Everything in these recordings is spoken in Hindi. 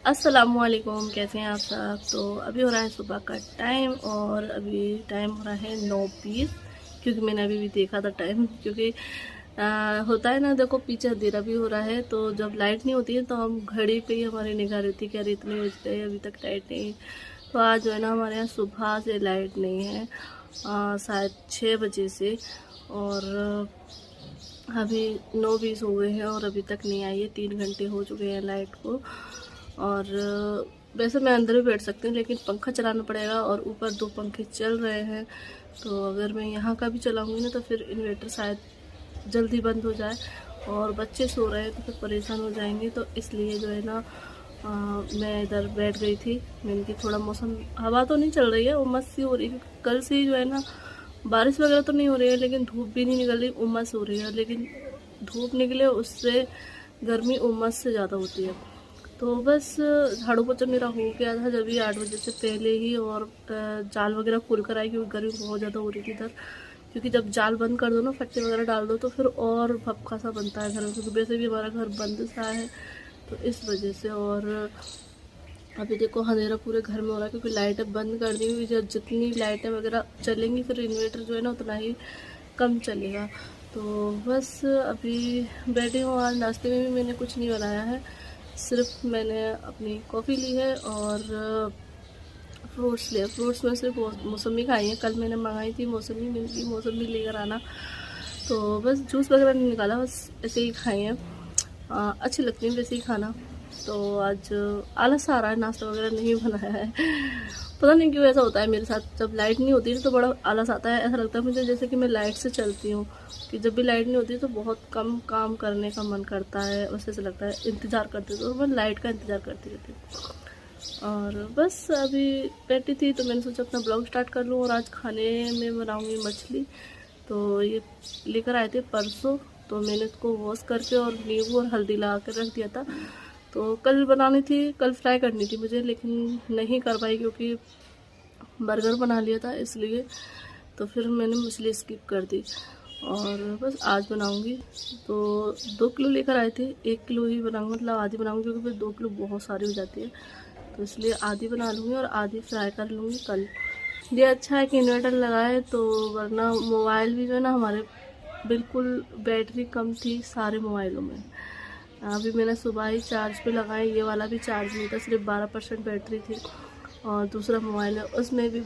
अस्सलामुअलैकुम, कैसे हैं आप सब। तो अभी हो रहा है सुबह का टाइम और अभी टाइम हो रहा है 9:20, क्योंकि मैंने अभी भी देखा था टाइम। क्योंकि होता है ना, देखो पीछे अंधेरा भी हो रहा है, तो जब लाइट नहीं होती है तो हम घड़ी पे ही हमारी निगाह रहती है कि अरे इतने बज गए, अभी तक लाइट नहीं। तो आज जो है ना, हमारे यहाँ सुबह से लाइट नहीं है, शायद 6 बजे से। और अभी 9:20 हो गए हैं और अभी तक नहीं आई है। 3 घंटे हो चुके हैं लाइट को। और वैसे मैं अंदर भी बैठ सकती हूँ, लेकिन पंखा चलाना पड़ेगा और ऊपर 2 पंखे चल रहे हैं। तो अगर मैं यहाँ का भी चलाऊँगी ना तो फिर इन्वर्टर शायद जल्दी बंद हो जाए, और बच्चे सो रहे हैं तो फिर परेशान हो जाएंगे। तो इसलिए जो है ना, मैं इधर बैठ गई थी। मैंने कि थोड़ा मौसम, हवा तो नहीं चल रही है, उमस सी हो रही है। कल से ही जो है ना, बारिश वगैरह तो नहीं हो रही है, लेकिन धूप भी नहीं निकल रही, उमस हो रही है। लेकिन धूप निकले उससे गर्मी उमस से ज़्यादा होती है। तो बस झाड़ू पोछा मेरा हो गया था जब भी 8 बजे से पहले ही, और जाल वगैरह खोल कर आई, क्योंकि गर्मी बहुत ज़्यादा हो रही थी इधर। क्योंकि जब जाल बंद कर दो ना, फट्टे वगैरह डाल दो, तो फिर और भपका सा बनता है घर में, क्योंकि वैसे भी हमारा घर बंद सा है, तो इस वजह से। और अभी देखो अंधेरा पूरे घर में हो रहा है, क्योंकि लाइटें बंद कर दी हुई। जब जितनी लाइटें वगैरह चलेंगी फिर इन्वर्टर जो है ना उतना ही कम चलेगा। तो बस अभी बैठी हूँ। आज नाश्ते में भी मैंने कुछ नहीं बनाया है, सिर्फ मैंने अपनी कॉफ़ी ली है और फ्रूट्स लिए। फ्रूट्स में सिर्फ मौसमी खाई है। कल मैंने मंगाई थी मौसमी, मिलती मौसमी लेकर आना। तो बस जूस वगैरह नहीं निकाला, बस ऐसे ही खाई हैं। अच्छी लगती है वैसे ही खाना। तो आज आलस आ रहा है, नाश्ता वगैरह नहीं बनाया है। पता नहीं क्यों ऐसा होता है मेरे साथ, जब लाइट नहीं होती है तो बड़ा आलस आता है। ऐसा लगता है मुझे जैसे कि मैं लाइट से चलती हूँ, कि जब भी लाइट नहीं होती तो बहुत कम काम करने का मन करता है। वैसे ऐसा लगता है इंतज़ार करती, तो मैं लाइट का इंतज़ार करती रहती हूँ। और बस अभी बैठी थी तो मैंने सोचा अपना ब्लॉग स्टार्ट कर लूँ। और आज खाने में बनाऊँगी मछली। तो ये लेकर आए थे परसों, तो मैंने इसको वॉश करके और नींबू और हल्दी लगा कर रख दिया था। तो कल बनानी थी, कल फ्राई करनी थी मुझे, लेकिन नहीं कर पाई क्योंकि बर्गर बना लिया था इसलिए। तो फिर मैंने मछली स्किप कर दी और बस आज बनाऊंगी। तो 2 किलो लेकर आए थे, 1 किलो ही बनाऊंगी, मतलब आधी बनाऊंगी, क्योंकि फिर 2 किलो बहुत सारी हो जाती है। तो इसलिए आधी बना लूँगी और आधी फ्राई कर लूँगी कल। ये अच्छा है कि इन्वर्टर लगा है, तो वरना मोबाइल भी जो है ना हमारे, बिल्कुल बैटरी कम थी सारे मोबाइलों में। अभी मैंने सुबह ही चार्ज पे लगाया, ये वाला भी चार्ज नहीं था, सिर्फ 12% बैटरी थी। और दूसरा मोबाइल है उसमें भी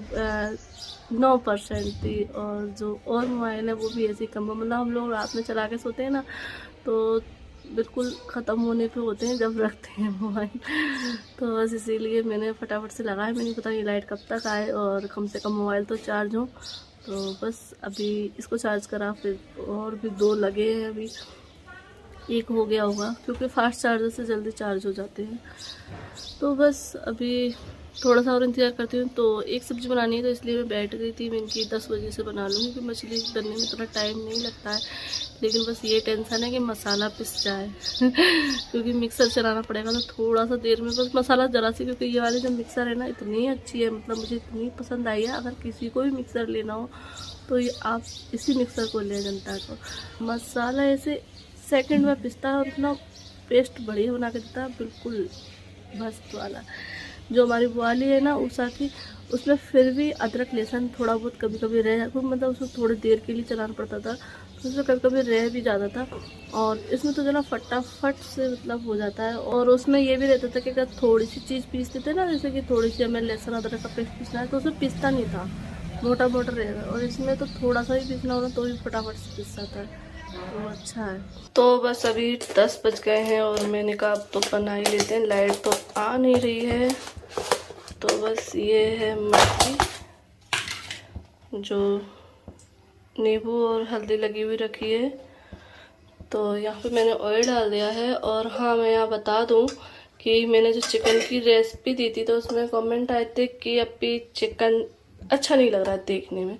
9% थी। और जो और मोबाइल है वो भी ऐसे ही कम, मतलब हम लोग रात में चला के सोते हैं ना, तो बिल्कुल ख़त्म होने पे होते हैं जब रखते हैं मोबाइल। तो बस इसीलिए मैंने फटाफट से लगाया। मैंने पता ये लाइट कब तक आए और कम से कम मोबाइल तो चार्ज हो। तो बस अभी इसको चार्ज करा, फिर और भी 2 लगे हैं, अभी 1 हो गया होगा, क्योंकि फास्ट चार्जर से जल्दी चार्ज हो जाते हैं। तो बस अभी थोड़ा सा और इंतज़ार करती हूँ। तो एक सब्ज़ी बनानी है, तो इसलिए मैं बैठ गई थी। मैंने कि 10 बजे से बना लूँगी, क्योंकि मछली करने में इतना टाइम नहीं लगता है। लेकिन बस ये टेंशन है कि मसाला पिस जाए क्योंकि मिक्सर चलाना पड़ेगा, तो थोड़ा सा देर में बस मसाला ज़रा सी। क्योंकि ये वाली जो मिक्सर है ना इतनी अच्छी है, मतलब मुझे इतनी पसंद आई है। अगर किसी को भी मिक्सर लेना हो तो ये आप इसी मिक्सर को ले, जनता को। मसाला ऐसे सेकंड में पिसता है और इतना पेस्ट बढ़िया बना के देता है, बिल्कुल मस्त वाला। जो हमारी बुआली है ना उषा की, उसमें फिर भी अदरक लहसुन थोड़ा बहुत कभी कभी रह, मतलब उसको थोड़ी देर के लिए चलाना पड़ता था, तो उसमें कभी कभी रह भी जाता था। और इसमें तो जो ना फटाफट से मतलब हो जाता है। और उसमें ये भी रहता था कि अगर थोड़ी सी चीज़ पीसते थे ना, जैसे कि थोड़ी सी हमें लहसुन अदरक का पेस्ट पीसना है, तो उसमें पिसता नहीं था, मोटा मोटा रहेगा। और इसमें तो थोड़ा सा ही पीसना होना तो भी फटाफट से पिस जाता है, तो अच्छा है। तो बस अभी 10 बज गए हैं और मैंने कहा अब तो बना ही लेते हैं, लाइट तो आ नहीं रही है। तो बस ये है मछली जो नींबू और हल्दी लगी हुई रखी है। तो यहाँ पे मैंने ऑयल डाल दिया है। और हाँ, मैं यहाँ बता दूँ कि मैंने जो चिकन की रेसिपी दी थी, तो उसमें कमेंट आए थे कि अभी चिकन अच्छा नहीं लग रहा है देखने में।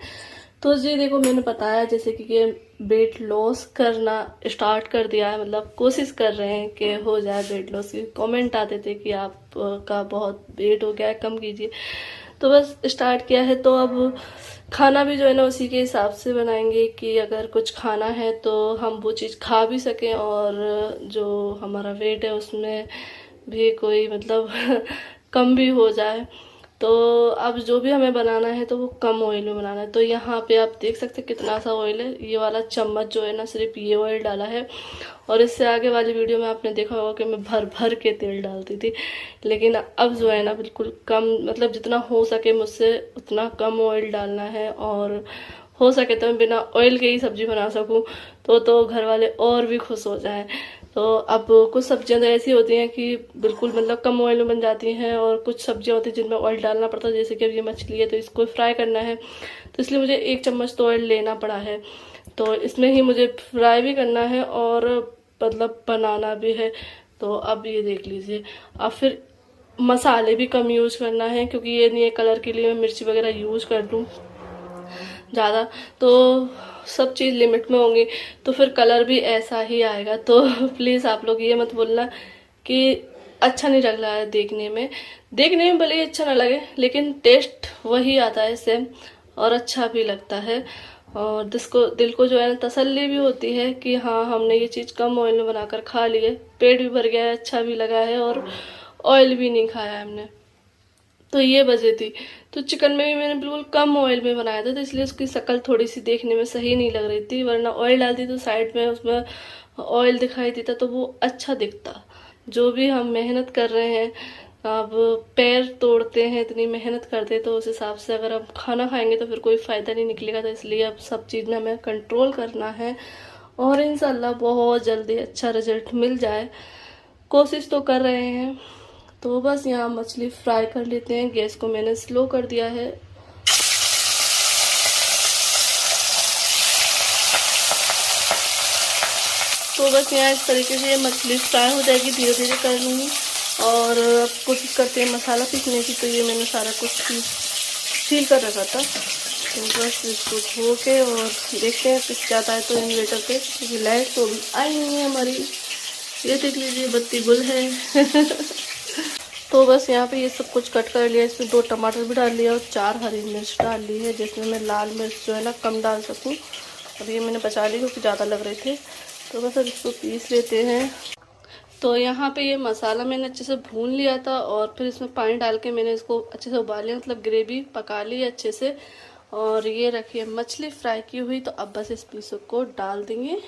तो जी देखो, मैंने बताया जैसे कि वेट लॉस करना स्टार्ट कर दिया है, मतलब कोशिश कर रहे हैं कि हो जाए वेट लॉस। कमेंट आते थे कि आपका बहुत वेट हो गया है, कम कीजिए। तो बस स्टार्ट किया है। तो अब खाना भी जो है ना उसी के हिसाब से बनाएंगे कि अगर कुछ खाना है तो हम वो चीज़ खा भी सकें, और जो हमारा वेट है उसमें भी कोई मतलब कम भी हो जाए। तो अब जो भी हमें बनाना है तो वो कम ऑयल में बनाना है। तो यहाँ पे आप देख सकते हैं कितना सा ऑयल है। ये वाला चम्मच जो है ना, सिर्फ ये ऑयल डाला है। और इससे आगे वाली वीडियो में आपने देखा होगा कि मैं भर भर के तेल डालती थी, लेकिन अब जो है ना बिल्कुल कम, मतलब जितना हो सके मुझसे उतना कम ऑयल डालना है। और हो सके तो मैं बिना ऑयल के ही सब्जी बना सकूं तो घर वाले और भी खुश हो जाएं। तो अब कुछ सब्जियां तो ऐसी होती हैं कि बिल्कुल मतलब कम ऑयल में बन जाती हैं, और कुछ सब्जियां होती हैं जिनमें ऑयल डालना पड़ता है। जैसे कि अब ये मछली है तो इसको फ्राई करना है, तो इसलिए मुझे 1 चम्मच तो ऑयल लेना पड़ा है। तो इसमें ही मुझे फ्राई भी करना है और मतलब बनाना भी है। तो अब ये देख लीजिए। अब फिर मसाले भी कम यूज करना है, क्योंकि ये नहीं है कलर के लिए मैं मिर्ची वगैरह यूज कर दूँ ज़्यादा, तो सब चीज़ लिमिट में होंगी तो फिर कलर भी ऐसा ही आएगा। तो प्लीज़ आप लोग ये मत बोलना कि अच्छा नहीं लग रहा है देखने में भले ही अच्छा ना लगे, लेकिन टेस्ट वही आता है सेम, और अच्छा भी लगता है। और दिल को जो है ना तसल्ली भी होती है कि हाँ हमने ये चीज़ कम ऑयल में बनाकर खा ली है, पेट भी भर गया है, अच्छा भी लगा है, और ऑयल भी नहीं खाया है हमने। तो ये वजह थी। तो चिकन में भी मैंने बिल्कुल कम ऑयल में बनाया था, तो इसलिए उसकी शक्ल थोड़ी सी देखने में सही नहीं लग रही थी, वरना ऑयल डालती तो साइड में उसमें ऑयल दिखाई देता तो वो अच्छा दिखता। जो भी हम मेहनत कर रहे हैं, अब पैर तोड़ते हैं, इतनी मेहनत करते हैं, तो उस हिसाब से अगर हम खाना खाएंगे तो फिर कोई फ़ायदा नहीं निकलेगा। तो इसलिए अब सब चीज़ में हमें कंट्रोल करना है, और इंशाल्लाह बहुत जल्दी अच्छा रिजल्ट मिल जाए। कोशिश तो कर रहे हैं। तो बस यहाँ मछली फ्राई कर लेते हैं। गैस को मैंने स्लो कर दिया है। तो बस यहाँ इस तरीके से ये मछली फ्राई हो जाएगी, धीरे धीरे कर लूँगी। और अब कोशिश करते हैं मसाला पीसने की। तो ये मैंने सारा कुछ छील कर रखा था, तो बस इसको धो के और देखते हैं पिस जाता है तो इन्वर्टर पे, क्योंकि लाइट तो अभी आई नहीं है हमारी। ये देख लीजिए बत्ती गुल है। तो बस यहाँ पे ये सब कुछ कट कर लिया। इसमें 2 टमाटर भी डाल लिया और 4 हरी मिर्च डाल ली है, जिसमें मैं लाल मिर्च जो है ना कम डाल सकूँ। अब ये मैंने बचा ली क्योंकि ज़्यादा लग रहे थे। तो बस अब इसको पीस लेते हैं। तो यहाँ पे ये मसाला मैंने अच्छे से भून लिया था, और फिर इसमें पानी डाल के मैंने इसको अच्छे से उबाल लिया, मतलब ग्रेवी पका ली अच्छे से। और ये रखिए मछली फ्राई की हुई। तो अब बस इस पीस को डाल देंगे,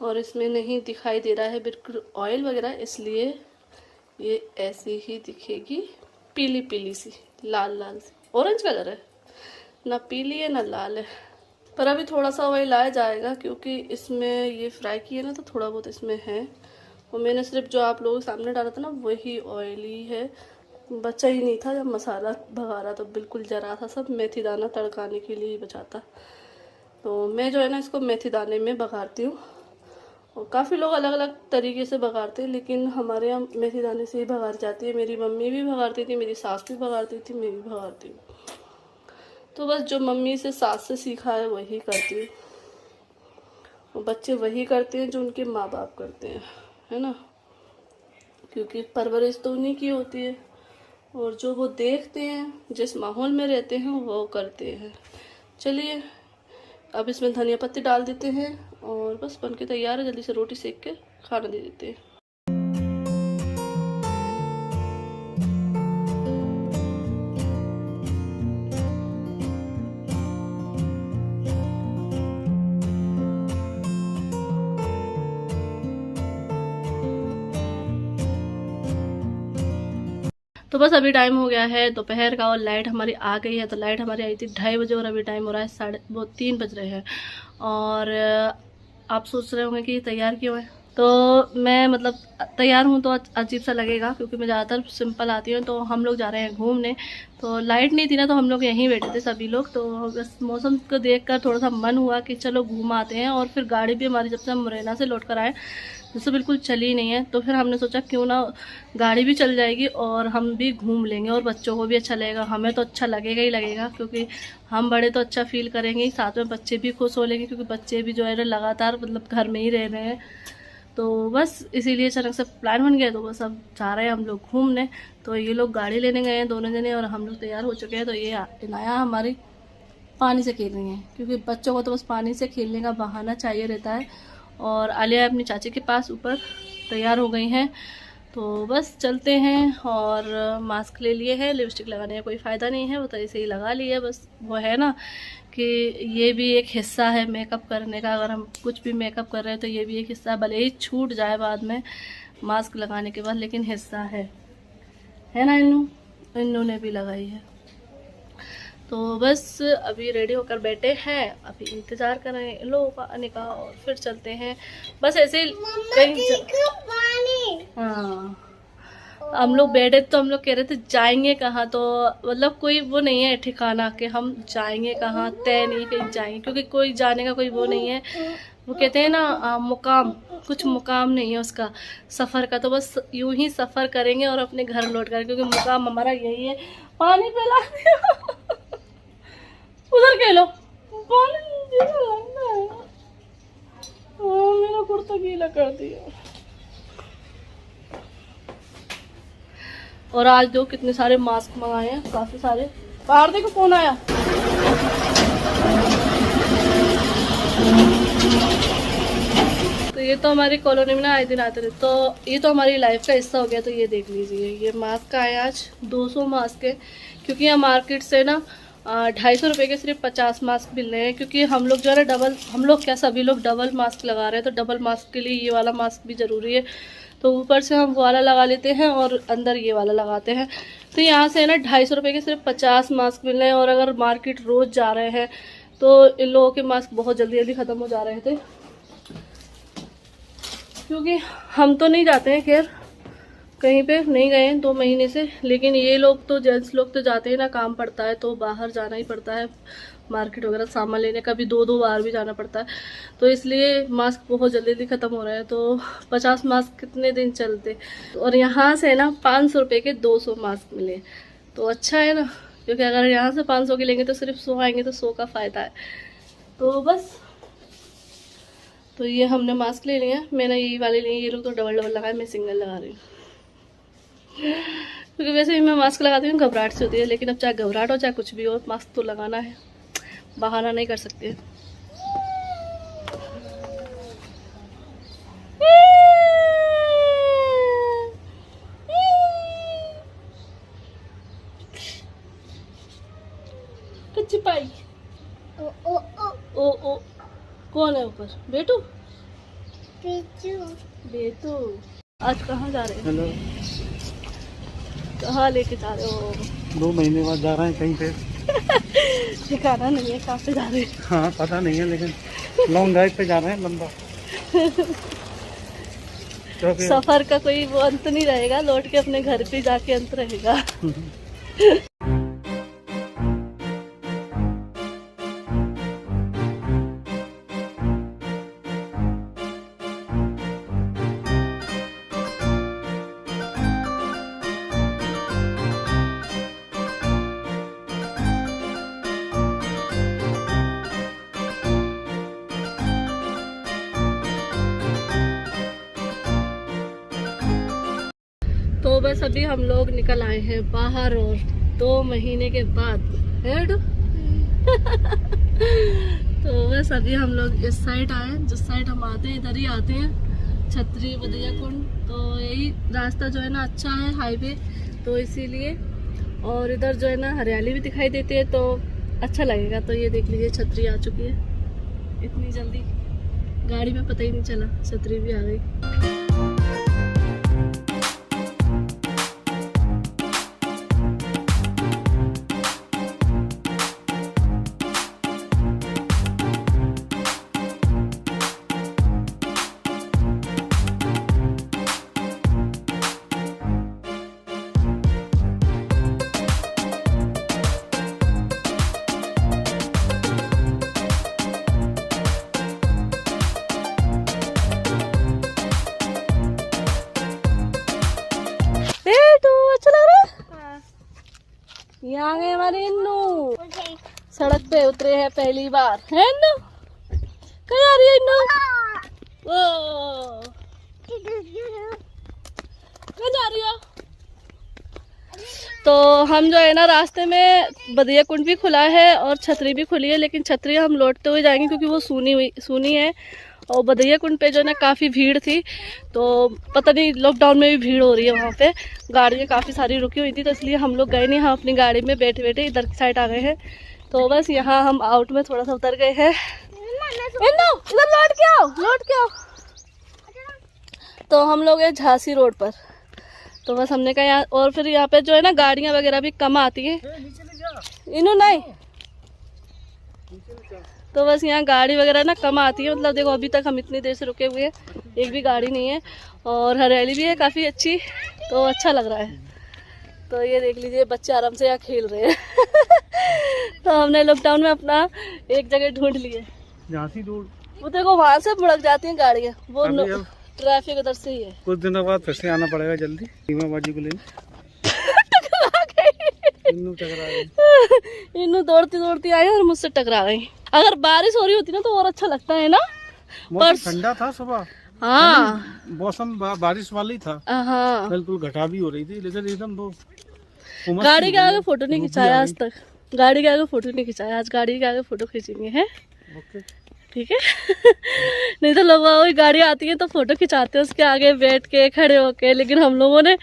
और इसमें नहीं दिखाई दे रहा है बिल्कुल ऑयल वगैरह, इसलिए ये ऐसी ही दिखेगी, पीली पीली सी, लाल लाल सी। ऑरेंज कलर है ना, पीली है ना लाल है। पर अभी थोड़ा सा ऑयल आ जाएगा, क्योंकि इसमें ये फ्राई किए ना तो थोड़ा बहुत इसमें है। और मैंने सिर्फ जो आप लोगों के सामने डाला था ना वही ऑयली है, बचा ही नहीं था। जब मसाला भगा रहा तो बिल्कुल जरा था, सब मेथी दाना तड़काने के लिए ही बचा था। तो मैं जो है ना इसको मेथी दाने में भगाती हूँ, और काफ़ी लोग अलग अलग तरीके से भगाते हैं, लेकिन हमारे यहाँ मेथी दाने से ही भगाई जाती है। मेरी मम्मी भी भगाती थी, मेरी सास भी भगाती थी, मैं भी भगाती हूँ। तो बस जो मम्मी से सास से सीखा है वही करती हूँ, और बच्चे वही करते हैं जो उनके माँ बाप करते हैं, है ना, क्योंकि परवरिश तो उन्हीं की होती है, और जो वो देखते हैं, जिस माहौल में रहते हैं वो करते हैं। चलिए अब इसमें धनिया पत्ती डाल देते हैं, और बस बनके तैयार है। जल्दी से रोटी सेक के खाना दे देते हैं। तो बस अभी टाइम हो गया है दोपहर का, और लाइट हमारी आ गई है। तो लाइट हमारी आई थी 2:30 बजे, और अभी टाइम हो रहा है 3 बज रहे हैं। और आप सोच रहे होंगे कि तैयार क्यों है। तो मैं मतलब तैयार हूँ तो अजीब सा लगेगा, क्योंकि मैं ज़्यादातर सिंपल आती हूँ। तो हम लोग जा रहे हैं घूमने, तो लाइट नहीं थी ना, तो हम लोग यहीं बैठे थे सभी लोग। तो बस मौसम को देखकर थोड़ा सा मन हुआ कि चलो घूम आते हैं। और फिर गाड़ी भी हमारी जब से हम मुरैना से लौट कर आए जिससे बिल्कुल चली ही नहीं है, तो फिर हमने सोचा क्यों ना गाड़ी भी चल जाएगी और हम भी घूम लेंगे, और बच्चों को भी अच्छा लगेगा, हमें तो अच्छा लगेगा ही लगेगा, क्योंकि हम बड़े तो अच्छा फील करेंगे ही, साथ में बच्चे भी खुश हो लेंगे, क्योंकि बच्चे भी जो है लगातार मतलब घर में ही रह रहे हैं। तो बस इसीलिए अचानक से प्लान बन गया। तो बस अब जा रहे हैं हम लोग घूमने। तो ये लोग गाड़ी लेने गए हैं दोनों जने, और हम लोग तैयार हो चुके हैं। तो ये इनाया हमारी पानी से खेल रही हैं, क्योंकि बच्चों को तो बस पानी से खेलने का बहाना चाहिए रहता है। और आलिया अपनी चाची के पास ऊपर तैयार हो गई हैं। तो बस चलते हैं। और मास्क ले लिए हैं, लिपस्टिक लगाने का कोई फ़ायदा नहीं है, वो तो ऐसे ही लगा लिए। बस वो है ना कि ये भी एक हिस्सा है मेकअप करने का। अगर हम कुछ भी मेकअप कर रहे हैं तो ये भी एक हिस्सा, भले ही छूट जाए बाद में मास्क लगाने के बाद, लेकिन हिस्सा है ना। इन्नू ने भी लगाई है। तो बस अभी रेडी होकर बैठे हैं, अभी इंतज़ार कर रहे हैं इन लोगों का आने का और फिर चलते हैं। बस ऐसे कहीं हाँ, हम लोग बैठे तो हम लोग कह रहे थे जाएंगे कहाँ, तो मतलब कोई वो नहीं है ठिकाना कि हम जाएंगे कहाँ, तय नहीं कहीं जाएंगे, क्योंकि कोई जाने का कोई वो नहीं है। वो कहते हैं ना मुकाम, कुछ मुकाम नहीं है उसका सफ़र का। तो बस यूं ही सफ़र करेंगे और अपने घर लौट कर, क्योंकि मुकाम हमारा यही है। पानी पिला उधर कह लो, पानी लगना है। मेरा कुर्ता गीला कर दिया। और आज दो कितने सारे मास्क मंगाए हैं, काफ़ी सारे। बाहर देखो कौन आया। तो ये तो हमारी कॉलोनी में ना आए दिन आते रहे, तो ये तो हमारी लाइफ का हिस्सा हो गया। तो ये देख लीजिए, ये मास्क आए आज 200 मास्क है, क्योंकि यहाँ मार्केट से ना 250 रुपये के सिर्फ 50 मास्क मिल रहे हैं। क्योंकि हम लोग जो है ना डबल, हम लोग क्या सभी लोग डबल मास्क लगा रहे हैं, तो डबल मास्क के लिए ये वाला मास्क भी ज़रूरी है। तो ऊपर से हम वाला लगा लेते हैं और अंदर ये वाला लगाते हैं। तो यहाँ से ना 250 रुपये के सिर्फ 50 मास्क मिल रहे हैं। और अगर मार्केट रोज़ जा रहे हैं तो इन लोगों के मास्क बहुत जल्दी जल्दी ख़त्म हो जा रहे थे, क्योंकि हम तो नहीं जाते हैं, खैर कहीं पे नहीं गए हैं 2 महीने से। लेकिन ये लोग तो, जेंट्स लोग तो जाते हैं ना, काम पड़ता है तो बाहर जाना ही पड़ता है, मार्केट वगैरह सामान लेने का भी 2-2 बार भी जाना पड़ता है। तो इसलिए मास्क बहुत जल्दी जल्दी ख़त्म हो रहे हैं। तो 50 मास्क कितने दिन चलते। और यहाँ से ना 500 रुपये के 200 मास्क मिले, तो अच्छा है ना, क्योंकि अगर यहाँ से 500 के लेंगे तो सिर्फ 100 आएंगे, तो 100 का फ़ायदा है। तो बस, तो ये हमने मास्क ले लिया। मैंने यही वाले लिए, ये लोग तो डबल डबल लगाए, मैं सिंगल लगा रही हूँ। क्योंकि वैसे ही मैं मास्क लगाती हूँ, घबराहट से होती है, लेकिन अब चाहे घबराहट हो चाहे कुछ भी हो, मास्क तो लगाना है, बहाना नहीं कर सकते। कच्ची पाई ओ कौन है ऊपर? बेटू बेटू। आज कहाँ जा रहे हैं? हेलो, कहाँ लेके जा रहे हो? 2 महीने बाद जा रहे हैं कहीं पे। ठिकाना नहीं है, कहाँ पे जा रहे हैं? हाँ पता नहीं है, लेकिन लॉन्ग ड्राइव पे जा रहे हैं, लंबा। सफर का कोई वो अंत नहीं रहेगा, लौट के अपने घर पे जाके अंत रहेगा। तो बस अभी हम लोग निकल आए हैं बाहर, और 2 महीने के बाद है। तो बस अभी हम लोग इस साइड आए, जिस साइड हम आते हैं इधर ही आते हैं, छतरी बदिया कुंड। तो यही रास्ता जो है ना अच्छा है, हाईवे, तो इसीलिए। और इधर जो है ना हरियाली भी दिखाई देती है, तो अच्छा लगेगा। तो ये देख लीजिए, छतरी आ चुकी है, इतनी जल्दी गाड़ी में पता ही नहीं चला, छतरी भी आ गई। यहाँ गए हमारे इन्नू, सड़क पे उतरे हैं पहली बार, है इन्नू? कहाँ जा रही है इन्नू? कहाँ जा रही हो? तो हम जो है ना रास्ते में बदिया कुंड भी खुला है और छतरी भी खुली है, लेकिन छतरी हम लौटते हुए जाएंगे क्योंकि वो सूनी है और बदैया कुंड पे जो है ना काफ़ी भीड़ थी, तो पता नहीं लॉकडाउन में भी भीड़ हो रही है वहाँ पे, गाड़ियाँ काफ़ी सारी रुकी हुई थी, तो इसलिए हम लोग गए नहीं, हम अपनी गाड़ी में बैठे बैठे इधर की साइड आ गए हैं। तो बस यहाँ हम आउट में थोड़ा सा उतर गए हैं। इधर लौट के आओ। तो हम लोग हैं झांसी रोड पर, तो बस हमने कहा यहाँ, और फिर यहाँ पे जो है ना गाड़ियाँ वगैरह भी कम आती हैं, इन्हों नहीं, तो बस यहाँ गाड़ी वगैरह ना कम आती है। मतलब देखो अभी तक हम इतनी देर से रुके हुए हैं, एक भी गाड़ी नहीं है, और हरियाली भी है काफ़ी अच्छी, तो अच्छा लग रहा है। तो ये देख लीजिए बच्चे आराम से यहाँ खेल रहे हैं। तो हमने लॉकडाउन में अपना एक जगह ढूंढ लिए, झांसी रोड। वो देखो वहाँ से भड़क जाती हैं गाड़ियाँ, वो ट्रैफिक उधर से ही है। कुछ दिनों बाद फिर से आना पड़ेगा जल्दी टीमा बाजी को लेने। इन्नू दौड़ती दौड़ती आई और मुझसे टकरा गई। अगर बारिश हो रही होती ना तो और अच्छा लगता है ना। मौसम ठंडा था सुबह, हाँ मौसम बारिश वाली था, हाँ बिल्कुल घटा भी हो रही थी, लेकिन एकदम वो गाड़ी के आगे फोटो नहीं खिंचाया आज तक, गाड़ी के आगे फोटो नहीं खिंचाया, आज गाड़ी के आगे फोटो खींचेंगे हैं। ठीक है। नहीं तो लोग वही गाड़ी आती है तो फोटो खिंचाते हैं उसके आगे बैठ के खड़े होके, लेकिन हम लोगों ने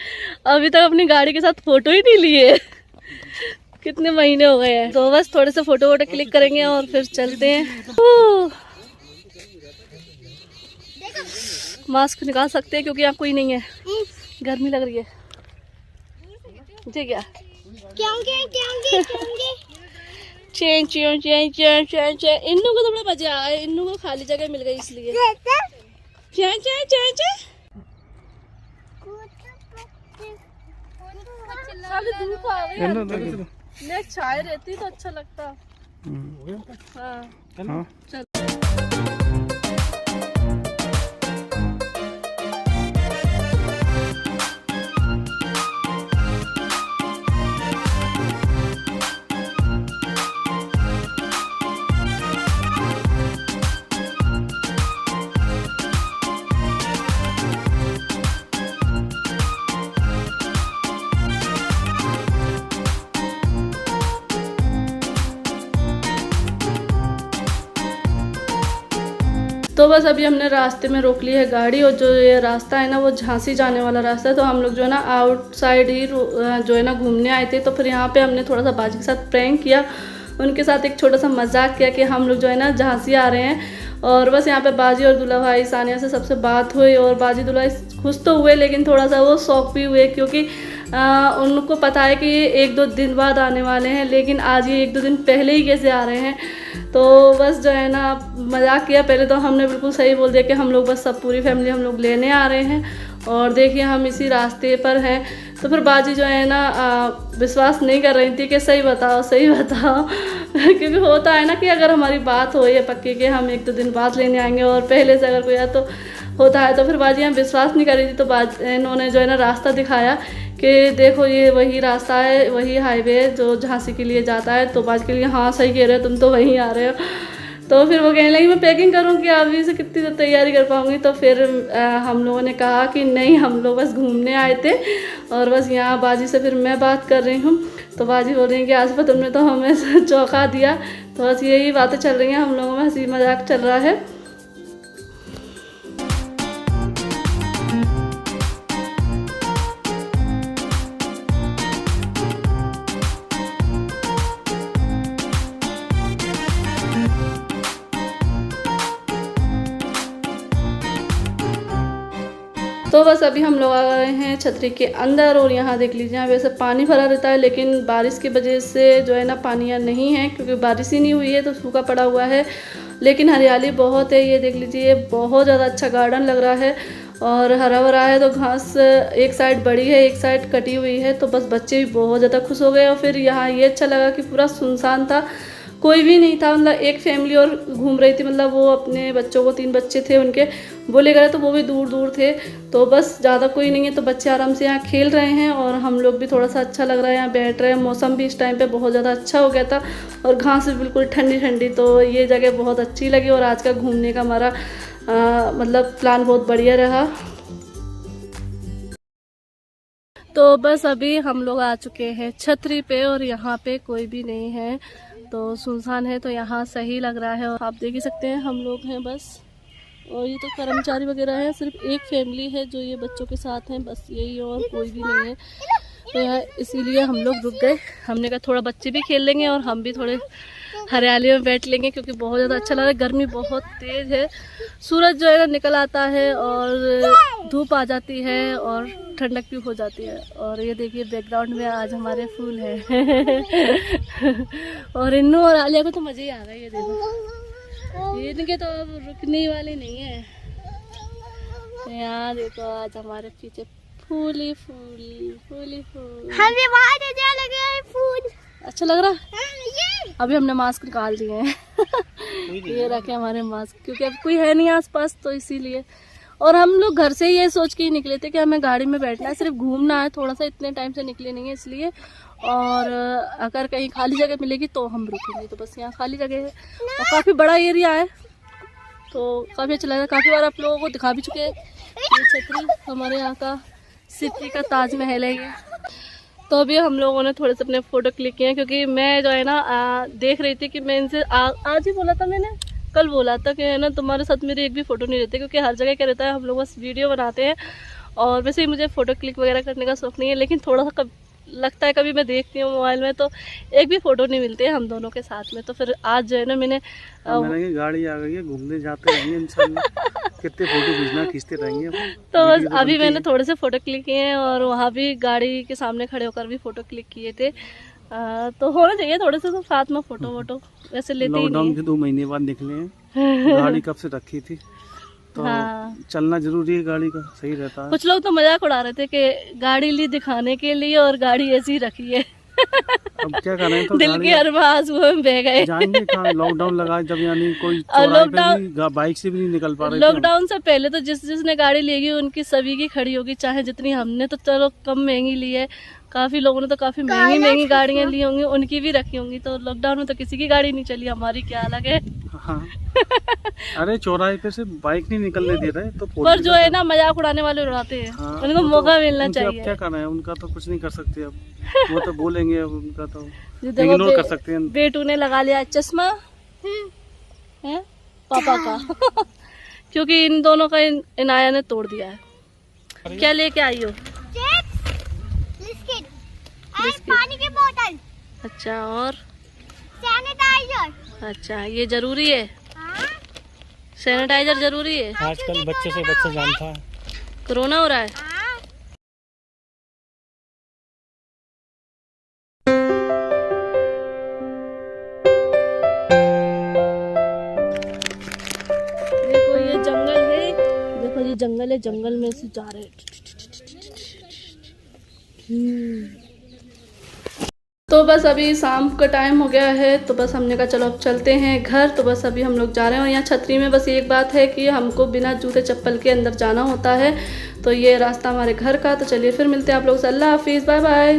अभी तक अपनी गाड़ी के साथ फोटो ही नहीं लिए। कितने महीने हो गए हैं। तो बस थोड़े से फोटो वोटो क्लिक करेंगे और फिर चलते हैं। मास्क निकाल सकते हैं क्योंकि यहाँ कोई नहीं है, गर्मी लग रही है जी। क्या चैन चैन चैन चैन चैन चैन, इन्नू को तो बड़ा मजा आया, इन्नू को खाली जगह मिल गई इसलिए। चैन चैन चैन चैन, धूप आ गई, छाए रहती तो अच्छा लगता। हाँ चल। तो बस अभी हमने रास्ते में रोक ली है गाड़ी, और जो ये रास्ता है ना वो झांसी जाने वाला रास्ता है। तो हम लोग जो है ना आउटसाइड ही जो है ना घूमने आए थे, तो फिर यहाँ पे हमने थोड़ा सा बाजी के साथ प्रैंक किया, उनके साथ एक छोटा सा मजाक किया कि हम लोग जो है ना झांसी आ रहे हैं। और बस यहाँ पे बाजी और दूल्हा भाई सानिया से सबसे बात हुई, और बाजी दूल्हा खुश तो हुए लेकिन थोड़ा सा वो शौक भी हुए, क्योंकि उनको पता है कि ये 1-2 दिन बाद आने वाले हैं, लेकिन आज ये 1-2 दिन पहले ही कैसे आ रहे हैं। तो बस जो है ना मजाक किया। पहले तो हमने बिल्कुल सही बोल दिया कि हम लोग बस सब पूरी फैमिली हम लोग लेने आ रहे हैं, और देखिए हम इसी रास्ते पर हैं। तो फिर बाजी जो है ना विश्वास नहीं कर रही थी कि सही बताओ सही बताओ। क्योंकि होता है ना कि अगर हमारी बात हो या पक्की कि हम 1-2 दिन बाद लेने आएंगे और पहले से अगर कोई आया तो होता है, तो फिर बाजी हम विश्वास नहीं कर रही थी। तो इन्होंने जो है ना रास्ता दिखाया कि देखो ये वही रास्ता है, वही हाईवे है जो झांसी के लिए जाता है। तो बाजी के लिए हाँ सही कह रहे हो, तुम तो वहीं आ रहे हो। तो फिर वो कहने लगी मैं पैकिंग करूँ कि अभी से कितनी तो तैयारी कर पाऊँगी। तो फिर हम लोगों ने कहा कि नहीं, हम लोग बस घूमने आए थे, और बस यहाँ बाजी से फिर मैं बात कर रही हूँ। तो बाजी बोल रही है कि आसपा तुमने तो हमें चौंका दिया। तो बस यही बातें चल रही हैं, हम लोगों में हंसी मजाक चल रहा है। तो बस अभी हम लोग आ गए हैं छतरी के अंदर, और यहाँ देख लीजिए यहाँ वैसे पानी भरा रहता है, लेकिन बारिश की वजह से जो है ना पानी यहाँ नहीं है, क्योंकि बारिश ही नहीं हुई है तो सूखा पड़ा हुआ है। लेकिन हरियाली बहुत है, ये देख लीजिए बहुत ज़्यादा अच्छा गार्डन लग रहा है, और हरा भरा है। तो घास एक साइड बड़ी है, एक साइड कटी हुई है। तो बस बच्चे भी बहुत ज़्यादा खुश हो गए। और फिर यहाँ ये अच्छा लगा कि पूरा सुनसान था, कोई भी नहीं था। मतलब एक फैमिली और घूम रही थी, मतलब वो अपने बच्चों को 3 बच्चे थे उनके, वो ले गए तो वो भी दूर दूर थे। तो बस ज़्यादा कोई नहीं है, तो बच्चे आराम से यहाँ खेल रहे हैं, और हम लोग भी थोड़ा सा अच्छा लग रहा है यहाँ बैठ रहे हैं। मौसम भी इस टाइम पे बहुत ज़्यादा अच्छा हो गया था, और घास भी बिल्कुल ठंडी ठंडी। तो ये जगह बहुत अच्छी लगी, और आज का घूमने का हमारा मतलब प्लान बहुत बढ़िया रहा। तो बस अभी हम लोग आ चुके हैं छतरी पे, और यहाँ पे कोई भी नहीं है, तो सुनसान है, तो यहाँ सही लग रहा है। और आप देख ही सकते हैं हम लोग हैं बस और ये तो कर्मचारी वगैरह हैं, सिर्फ एक फैमिली है जो ये बच्चों के साथ हैं, बस यही, और कोई भी नहीं है। तो यहाँ इसीलिए हम लोग रुक गए। हमने कहा थोड़ा बच्चे भी खेल लेंगे और हम भी थोड़े हरियाली में बैठ लेंगे, क्योंकि बहुत ज़्यादा अच्छा लग रहा है। गर्मी बहुत तेज़ है, सूरज जो है ना निकल आता है और धूप आ जाती है और ठंडक भी हो जाती है। और ये देखिए बैकग्राउंड में आज हमारे फूल है और इन्नू और आलिया को तो मज़े ही आ गए। ये देखो, ये इनके तो अब रुकने वाले नहीं है। यहाँ देखो आज हमारे पीछे फूल ही फूल, फूल ही फूल। हमें बहुत अच्छा लग रहा है फूल। अच्छा लग रहा है। अभी हमने मास्क निकाल दिए हैं ये रखे हमारे मास्क, क्योंकि अब कोई है नहीं आसपास, तो इसीलिए। और हम लोग घर से ये सोच के ही निकले थे कि हमें गाड़ी में बैठना है, सिर्फ घूमना है, थोड़ा सा, इतने टाइम से निकले नहीं है इसलिए। और अगर कहीं खाली जगह मिलेगी तो हम रुकेंगे। तो बस यहाँ खाली जगह है और काफ़ी बड़ा एरिया है, तो काफ़ी अच्छा लगा। काफ़ी बार आप लोगों को दिखा भी चुके हैं। ये छतरी हमारे यहाँ का सिटी का ताजमहल है ये। तो अभी हम लोगों ने थोड़े से अपने फ़ोटो क्लिक किए हैं, क्योंकि मैं जो है ना देख रही थी कि मैं इनसे आज ही बोला था, मैंने कल बोला था कि है ना तुम्हारे साथ मेरी एक भी फ़ोटो नहीं रहती, क्योंकि हर जगह क्या रहता है हम लोग बस वीडियो बनाते हैं। और वैसे ही मुझे फ़ोटो क्लिक वगैरह करने का शौक़ नहीं है, लेकिन थोड़ा सा लगता है कभी मैं देखती हूँ मोबाइल में तो एक भी फ़ोटो नहीं मिलती है हम दोनों के साथ में। तो फिर आज जो है ना मैंने गाड़ी आ गई है, घूमने जाते रहेंगे इंशाल्लाह, कितने फोटो खींचते रहेंगे। तो बस अभी मैंने थोड़े से फ़ोटो क्लिक किए हैं और वहाँ भी गाड़ी के सामने खड़े होकर भी फ़ोटो क्लिक किए थे। तो होना चाहिए थोड़े से तो साथ में फ़ोटो वोटो, वैसे लेते ही नहीं। लॉकडाउन के 2 महीने बाद निकले हैं, गाड़ी कब से रखी थी, तो हाँ, चलना जरूरी है, गाड़ी का सही रहता है। कुछ लोग तो मजाक उड़ा रहे थे कि गाड़ी ली दिखाने के लिए और गाड़ी ऐसी ही रखी है। अब क्या कर रहे हैं, तो दिल के अरमास वो में बह गए। जाएंगे कहाँ, लॉकडाउन लगा जब, यानी कोई बाइक से भी नहीं निकल पा रहे। लॉकडाउन से पहले तो जिसने गाड़ी लेगी उनकी सभी की खड़ी होगी, चाहे जितनी हमने तो चलो कम महंगी ली है, काफ़ी लोगों ने तो काफ़ी महंगी गाड़ियाँ ली होंगी, उनकी भी रखी होंगी। तो लॉकडाउन में तो किसी की गाड़ी नहीं चली, हमारी क्या अलग है। हाँ। अरे चौराहे पे से बाइक नहीं निकलने दे रहे तो पर जो है ना मजाक उड़ाने वाले उड़ाते हैं। हाँ, उनको मौका मिलना चाहिए। अब क्या करना है, उनका तो कुछ नहीं कर सकते, अब वो तो बोलेंगे, अब उनका तो इग्नोर कर सकते हैं। बेटू ने लगा लिया चश्मा है पापा का क्योंकि इन दोनों का इनाया ने तोड़ दिया है। क्या लेके आई हो? पानी की बोतल। अच्छा, और सैनिटाइजर। अच्छा, ये जरूरी है? सैनिटाइजर जरूरी है? आजकल बच्चे से बच्चा जानता है कोरोना हो रहा है। देखो ये जंगल है, देखो ये जंगल है, जंगल में से जा रहे हैं। तो बस अभी शाम का टाइम हो गया है, तो बस हमने कहा चलो अब चलते हैं घर। तो बस अभी हम लोग जा रहे हैं। और यहाँ छतरी में बस एक बात है कि हमको बिना जूते चप्पल के अंदर जाना होता है। तो ये रास्ता हमारे घर का। तो चलिए फिर मिलते हैं आप लोग से। अल्लाह हाफिज़, बाय बाय।